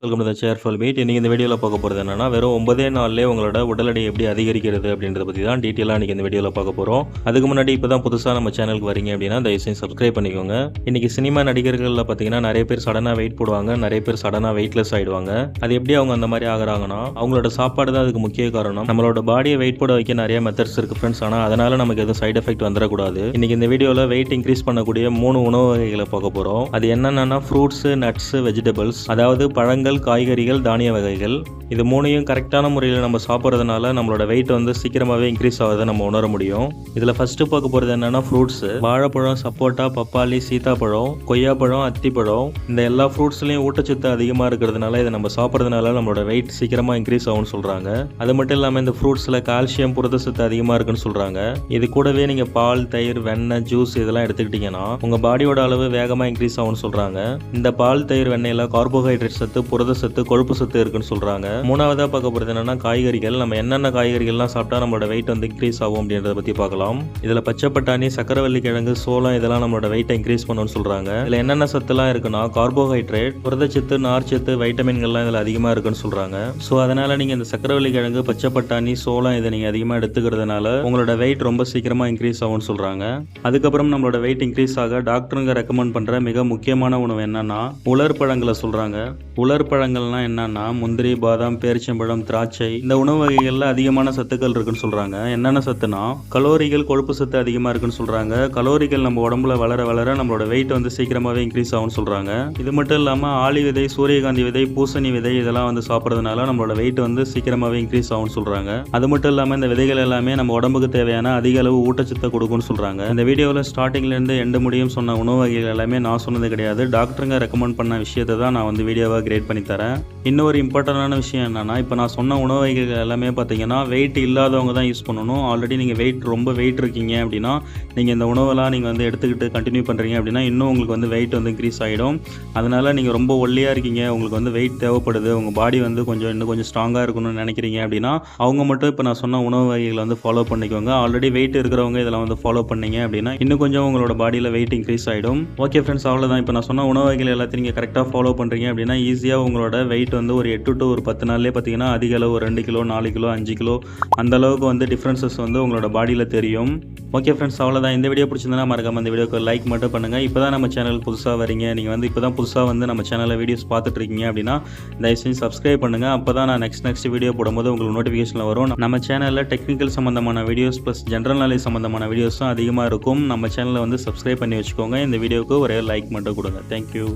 Welcome to the cheerful meet. இன்றைக்கி இந்த வீடியோவில் பார்க்க போகிறது என்னன்னா, வெறும் 9 நாள்லேயே உங்களோட உடல் எடை எப்படி அதிகரிக்கிறது அப்படின்றத பற்றி தான் டீட்டெயிலாக இன்றைக்கி இந்த வீடியோவில் பார்க்க போகிறோம். அதுக்கு முன்னாடி இப்போ தான் புதுசாக நம்ம சேனலுக்கு வரீங்க அப்படின்னா தயவுசெய்து சப்ஸ்கிரைப் பண்ணிக்கோங்க. இன்றைக்கி சினிமா நடிகர்களில் பார்த்தீங்கன்னா நிறைய பேர் சடனாக வெயிட் போடுவாங்க, நிறைய பேர் சடனாக வெயிட்லெஸ் ஆகிடுவாங்க. அது எப்படி அவங்க அந்த மாதிரி ஆகிறாங்கன்னா, அவங்களோட சாப்பாடு தான் அதுக்கு முக்கிய காரணம். நம்மளோட பாடியை வெயிட் போட வைக்க நிறைய மெத்தட்ஸ் இருக்குது ஃப்ரெண்ட்ஸ். ஆனால் அதனால் நமக்கு எதுவும் சைட் எஃபெக்ட் வந்துடக்கூடாது. இன்றைக்கி இந்த வீடியோவில் வெயிட் இன்க்ரீஸ் பண்ணக்கூடிய 3 உணவு வகைகளை பார்க்க போகிறோம். அது என்னென்னா ஃப்ரூட்ஸு, நட்ஸு, வெஜிடபிள்ஸ், அதாவது பழங்கள், காய்கறிகள், தானிய வகைகள். இது மூணையும் கரெக்டான முறையில் நம்ம சாப்பிட்றதுனால நம்மளோட வெயிட் வந்து சீக்கிரமாகவே இன்க்ரீஸ் ஆகுதை நம்ம உணர முடியும். இதில் ஃபஸ்ட்டு பார்க்க போகிறது என்னென்னா ஃப்ரூட்ஸு. வாழைப்பழம், சப்போட்டா, பப்பாளி, சீத்தாப்பழம், கொய்யாப்பழம், அத்திப்பழம், இந்த எல்லா ஃப்ரூட்ஸ்லையும் ஊட்டச்சத்து அதிகமாக இருக்கிறதுனால இதை நம்ம சாப்பிட்றதுனால நம்மளோட வெயிட் சீக்கிரமாக இன்க்ரீஸ் ஆகும்னு சொல்கிறாங்க. அது மட்டும் இல்லாமல் இந்த ஃப்ரூட்ஸில் கால்சியம், புரதச்சத்து அதிகமாக இருக்குன்னு சொல்கிறாங்க. இது கூடவே நீங்கள் பால், தயிர், வெண்ணெய், ஜூஸ் இதெல்லாம் எடுத்துக்கிட்டிங்கன்னா உங்கள் பாடியோட அளவு வேகமாக இன்க்ரீஸ் ஆகும்னு சொல்கிறாங்க. இந்த பால், தயிர், வெண்ணெயில் கார்போஹைட்ரேட் சத்து, புரதச்சத்து, கொழுப்பு சத்து இருக்குன்னு சொல்கிறாங்க. மூணாவதாக பார்க்க போகிறது என்னென்னா காய்கறிகள். நம்ம என்னென்ன காய்கறிகள்லாம் சாப்பிட்டா நம்மளோட வெயிட் வந்து இன்க்ரீஸ் ஆகும் அப்படின்றத பற்றி பார்க்கலாம். இதில் பச்சை பட்டாணி, சக்கரவள்ளி கிழங்கு, சோளம் இதெல்லாம் நம்மளோட வெயிட்டை இன்க்ரீஸ் பண்ணணும்னு சொல்கிறாங்க. இதில் என்னென்ன சத்துலாம் இருக்குன்னா கார்போஹைட்ரேட், புரதச்சத்து, நார்ச்சத்து, வைட்டமின்கள்லாம் இதில் அதிகமாக இருக்குன்னு சொல்கிறாங்க. ஸோ அதனால் நீங்கள் இந்த சக்கரவள்ளி கிழங்கு, பச்சை பட்டாணி, சோளம் இதை நீங்கள் அதிகமாக எடுத்துக்கிறதுனால உங்களோட வெயிட் ரொம்ப சீக்கிரமாக இன்க்ரீஸ் ஆகும்னு சொல்கிறாங்க. அதுக்கப்புறம் நம்மளோட வெயிட் இன்க்ரீஸ் ஆக டாக்டருங்க ரெக்கமெண்ட் பண்ணுற மிக முக்கியமான உணவு என்னன்னா உலர் பழங்களை சொல்கிறாங்க. உலர் பழங்கள்லாம் என்னன்னா முந்திரி, பாதாம், பேரிச்சம்பழம், திராட்சை, இந்த உணவு வகைகளில் அதிகமான சத்துக்கள் இருக்குன்னு சொல்கிறாங்க. என்னென்ன சத்துனா கலோரிகள், கொழுப்பு சத்து அதிகமாக இருக்குன்னு சொல்கிறாங்க. கலோரிகள் நம்ம உடம்புல வளர வளர நம்மளோட வெயிட் வந்து சீக்கிரமாகவே இன்க்ரீஸ் ஆகும்னு சொல்கிறாங்க. இது மட்டும் இல்லாமல் ஆளி விதை, சூரியகாந்தி விதை, பூசணி விதை இதெல்லாம் வந்து சாப்பிட்றதுனால நம்மளோட வெயிட் வந்து சீக்கிரமாகவே இன்க்ரீஸ் ஆகும்னு சொல்கிறாங்க. அது மட்டும் இல்லாமல் இந்த விதைகள் எல்லாமே நம்ம உடம்புக்கு தேவையான அதிக அளவு ஊட்டச்சத்தை கொடுக்கும்னு சொல்கிறாங்க. இந்த வீடியோவில் ஸ்டார்டிங்லேருந்து எண்டு முடியும் சொன்ன உணவு வகைகள் எல்லாமே நான் சொன்னது கிடையாது. டாக்டருங்க ரெக்கமெண்ட் பண்ண விஷயத்தை தான் நான் வந்து வீடியோவாக கிரியேட் பண்ணி தரேன். இன்னொரு இம்பார்ட்டண்டான விஷயம் என்னன்னா, இப்போ நான் சொன்ன உணவு வகைகள் எல்லாமே பார்த்தீங்கன்னா வெயிட் இல்லாதவங்க தான் யூஸ் பண்ணணும். ஆல்ரெடி நீங்கள் ரொம்ப வெயிட் இருக்கீங்க அப்படின்னா நீங்கள் இந்த உணவெல்லாம் நீங்கள் வந்து எடுத்துக்கிட்டு கண்டினியூ பண்ணுறீங்க அப்படின்னா இன்னும் உங்களுக்கு வந்து வெயிட் வந்து இன்க்ரீஸ் ஆகிடும். அதனால் நீங்கள் ரொம்ப ஒல்லியாக இருக்கீங்க, உங்களுக்கு வந்து வெயிட் தேவைப்படுது, உங்கள் பாடி வந்து இன்னும் கொஞ்சம் ஸ்ட்ராங்காக இருக்கணும்னு நினைக்கிறீங்க அப்படின்னா அவங்க மட்டும் இப்போ நான் சொன்ன உணவு வகைகளை வந்து ஃபாலோ பண்ணிக்கோங்க. ஆல்ரெடி வெயிட் இருக்கிறவங்க இதெல்லாம் வந்து ஃபாலோ பண்ணீங்க அப்படின்னா இன்னும் கொஞ்சம் உங்களோட பாடியில் வெயிட் இன்க்ரீஸ் ஆகிடும். ஓகே ஃப்ரெண்ட்ஸ், அவ்வளோதான். இப்போ நான் சொன்ன உணவு வகைகள் எல்லாத்தையும் நீங்கள் கரெக்டாக ஃபாலோ பண்ணுறீங்க அப்படின்னா ஈஸியாக உங்களோட வெயிட் வந்து ஒரு 8 to 10 நாள்லேயே பார்த்தீங்கன்னா அதிக அளவு 2 கிலோ, 4 கிலோ, 5 கிலோ அந்த அளவுக்கு வந்து டிஃப்ரென்சஸ் வந்து உங்களோட பாடியில் தெரியும். ஓகே ஃப்ரெண்ட்ஸ், அவ்வளோதான். இந்த வீடியோ பிடிச்சிருந்தா மறக்காம இந்த வீடியோக்கு லைக் மட்டும் பண்ணுங்கள். இப்போ தான் நம்ம சேனல் புதுசாக வரீங்க, நீங்கள் வந்து இப்போ தான் புதுசாக வந்து நம்ம சேனலில் வீடியோஸ் பார்த்துட்டு இருக்கீங்க அப்படின்னா தயவுசெய்து சப்ஸ்கிரைப் பண்ணுங்கள். அப்போ தான் நான் நெக்ஸ்ட் வீடியோ போடும்போது உங்களுக்கு நோட்டிஃபிகேஷனில் வரும். நம்ம சேனலில் டெக்னிக்கல் சம்மந்தமான வீடியோஸ் ப்ளஸ் ஜென்ரல் நாலேஜ் சம்மந்தமான வீடியோஸும் அதிகமாக இருக்கும். நம்ம சேனலை வந்து சப்ஸ்கிரைப் பண்ணி வச்சுக்கோங்க. இந்த வீடியோவுக்கு ஒரே லைக் மட்டும் கொடுங்க. தேங்க்யூ.